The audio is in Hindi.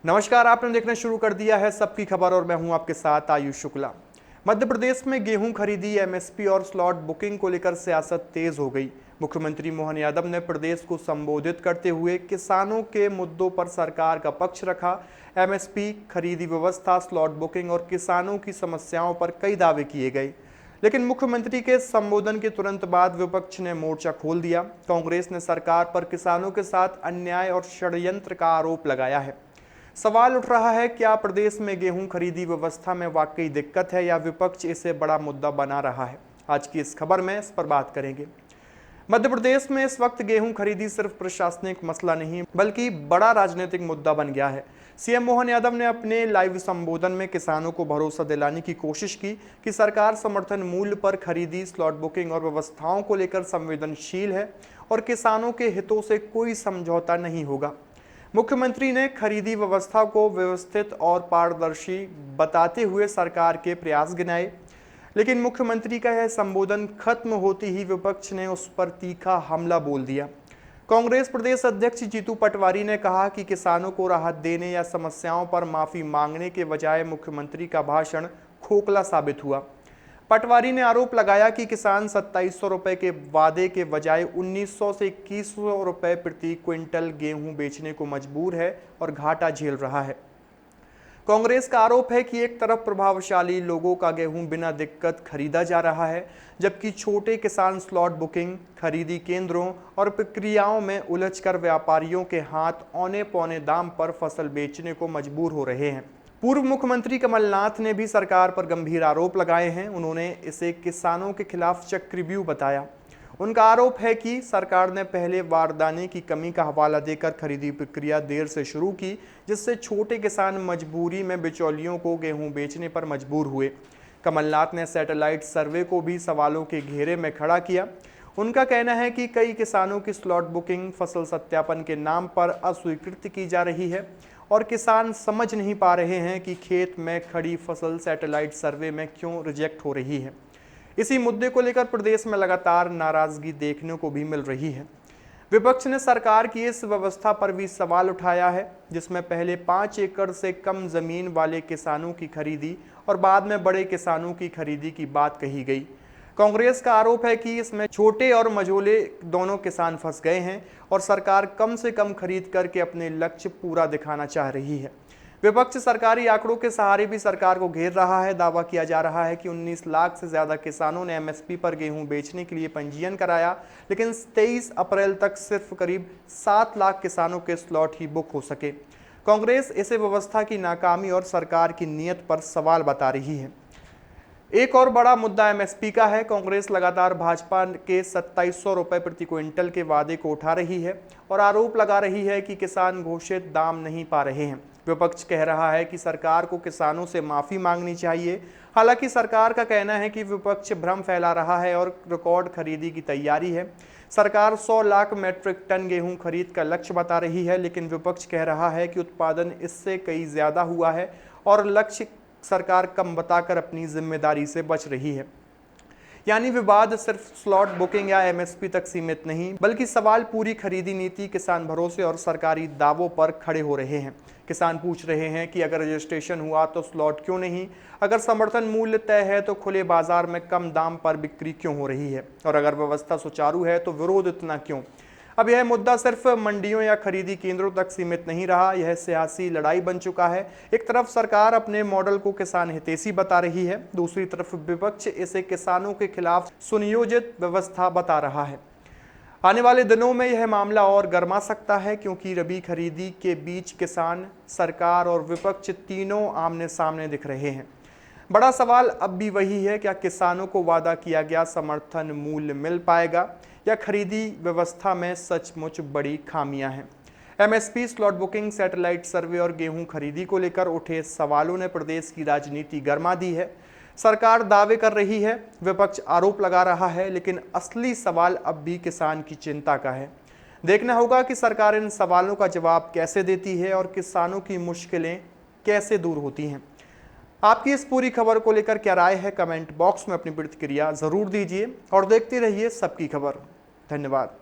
नमस्कार, आपने देखना शुरू कर दिया है सबकी खबर और मैं हूं आपके साथ आयुष शुक्ला। मध्य प्रदेश में गेहूं खरीदी, एमएसपी और स्लॉट बुकिंग को लेकर सियासत तेज हो गई। मुख्यमंत्री मोहन यादव ने प्रदेश को संबोधित करते हुए किसानों के मुद्दों पर सरकार का पक्ष रखा। एमएसपी, खरीदी व्यवस्था, स्लॉट बुकिंग और किसानों की समस्याओं पर कई दावे किए गए, लेकिन मुख्यमंत्री के संबोधन के तुरंत बाद विपक्ष ने मोर्चा खोल दिया। कांग्रेस ने सरकार पर किसानों के साथ अन्याय और षड्यंत्र का आरोप लगाया है। सवाल उठ रहा है, क्या प्रदेश में गेहूं खरीदी व्यवस्था में वाकई दिक्कत है या विपक्ष इसे बड़ा मुद्दा बना रहा है? आज की इस खबर में इस पर बात करेंगे। मध्य प्रदेश में इस वक्त गेहूं खरीदी सिर्फ प्रशासनिक मसला नहीं बल्कि बड़ा राजनीतिक मुद्दा बन गया है। सीएम मोहन यादव ने अपने लाइव संबोधन में किसानों को भरोसा दिलाने की कोशिश की कि सरकार समर्थन मूल्य पर खरीदी, स्लॉट बुकिंग और व्यवस्थाओं को लेकर संवेदनशील है और किसानों के हितों से कोई समझौता नहीं होगा। मुख्यमंत्री ने खरीदी व्यवस्था को व्यवस्थित और पारदर्शी बताते हुए सरकार के प्रयास गिनाए, लेकिन मुख्यमंत्री का यह संबोधन खत्म होते ही विपक्ष ने उस पर तीखा हमला बोल दिया। कांग्रेस प्रदेश अध्यक्ष जीतू पटवारी ने कहा कि किसानों को राहत देने या समस्याओं पर माफी मांगने के बजाय मुख्यमंत्री का भाषण खोखला साबित हुआ। पटवारी ने आरोप लगाया कि किसान 2700 रुपए के वादे के बजाय 1900 से 2100 रुपए प्रति क्विंटल गेहूं बेचने को मजबूर है और घाटा झेल रहा है। कांग्रेस का आरोप है कि एक तरफ प्रभावशाली लोगों का गेहूं बिना दिक्कत खरीदा जा रहा है, जबकि छोटे किसान स्लॉट बुकिंग, खरीदी केंद्रों और प्रक्रियाओं में उलझकर व्यापारियों के हाथ औने पौने दाम पर फसल बेचने को मजबूर हो रहे हैं। पूर्व मुख्यमंत्री कमलनाथ ने भी सरकार पर गंभीर आरोप लगाए हैं। उन्होंने इसे किसानों के खिलाफ चक्रव्यूह बताया। उनका आरोप है कि सरकार ने पहले बारदाने की कमी का हवाला देकर खरीदी प्रक्रिया देर से शुरू की, जिससे छोटे किसान मजबूरी में बिचौलियों को गेहूं बेचने पर मजबूर हुए। कमलनाथ ने सैटेलाइट सर्वे को भी सवालों के घेरे में खड़ा किया। उनका कहना है कि कई किसानों की स्लॉट बुकिंग फसल सत्यापन के नाम पर अस्वीकृत की जा रही है और किसान समझ नहीं पा रहे हैं कि खेत में खड़ी फसल सैटेलाइट सर्वे में क्यों रिजेक्ट हो रही है। इसी मुद्दे को लेकर प्रदेश में लगातार नाराजगी देखने को भी मिल रही है। विपक्ष ने सरकार की इस व्यवस्था पर भी सवाल उठाया है, जिसमें पहले 5 एकड़ से कम जमीन वाले किसानों की खरीदी और बाद में बड़े किसानों की खरीदी की बात कही गई। कांग्रेस का आरोप है कि इसमें छोटे और मझोले दोनों किसान फंस गए हैं और सरकार कम से कम खरीद करके अपने लक्ष्य पूरा दिखाना चाह रही है। विपक्ष सरकारी आंकड़ों के सहारे भी सरकार को घेर रहा है। दावा किया जा रहा है कि 19 लाख से ज्यादा किसानों ने एमएसपी पर गेहूं बेचने के लिए पंजीयन कराया, लेकिन 23 अप्रैल तक सिर्फ करीब 7 लाख किसानों के स्लॉट ही बुक हो सके। कांग्रेस इसे व्यवस्था की नाकामी और सरकार की नीयत पर सवाल बता रही है। एक और बड़ा मुद्दा एमएसपी का है। कांग्रेस लगातार भाजपा के 2700 रुपए प्रति क्विंटल के वादे को उठा रही है और आरोप लगा रही है कि किसान घोषित दाम नहीं पा रहे हैं। विपक्ष कह रहा है कि सरकार को किसानों से माफी मांगनी चाहिए। हालांकि सरकार का कहना है कि विपक्ष भ्रम फैला रहा है और रिकॉर्ड खरीदी की तैयारी है। सरकार 100 लाख मीट्रिक टन गेहूं खरीद का लक्ष्य बता रही है, लेकिन विपक्ष कह रहा है कि उत्पादन इससे कई ज्यादा हुआ है और लक्ष्य सरकार कम बताकर अपनी जिम्मेदारी से बच रही है। यानी विवाद सिर्फ स्लॉट बुकिंग या एमएसपी तक सीमित नहीं, बल्कि सवाल पूरी खरीदी नीति, किसान भरोसे और सरकारी दावों पर खड़े हो रहे हैं। किसान पूछ रहे हैं कि अगर रजिस्ट्रेशन हुआ तो स्लॉट क्यों नहीं, अगर समर्थन मूल्य तय है तो खुले बाजार में कम दाम पर बिक्री क्यों हो रही है, और अगर व्यवस्था सुचारू है तो विरोध इतना क्यों। अब यह मुद्दा सिर्फ मंडियों या खरीदी केंद्रों तक सीमित नहीं रहा, यह सियासी लड़ाई बन चुका है। एक तरफ सरकार अपने मॉडल को किसान हितैषी बता रही है, दूसरी तरफ विपक्ष इसे किसानों के खिलाफ सुनियोजित व्यवस्था बता रहा है। आने वाले दिनों में यह मामला और गर्मा सकता है, क्योंकि रबी खरीदी के बीच किसान, सरकार और विपक्ष तीनों आमने सामने दिख रहे हैं। बड़ा सवाल अब भी वही है, क्या किसानों को वादा किया गया समर्थन मूल्य मिल पाएगा या खरीदी व्यवस्था में सचमुच बड़ी खामियां हैं। एमएसपी, स्लॉट बुकिंग, सैटेलाइट सर्वे और गेहूं खरीदी को लेकर उठे सवालों ने प्रदेश की राजनीति गरमा दी है। सरकार दावे कर रही है, विपक्ष आरोप लगा रहा है, लेकिन असली सवाल अब भी किसान की चिंता का है। देखना होगा कि सरकार इन सवालों का जवाब कैसे देती है और किसानों की मुश्किलें कैसे दूर होती हैं। आपकी इस पूरी खबर को लेकर क्या राय है, कमेंट बॉक्स में अपनी प्रतिक्रिया जरूर दीजिए और देखते रहिए सबकी खबर। धन्यवाद।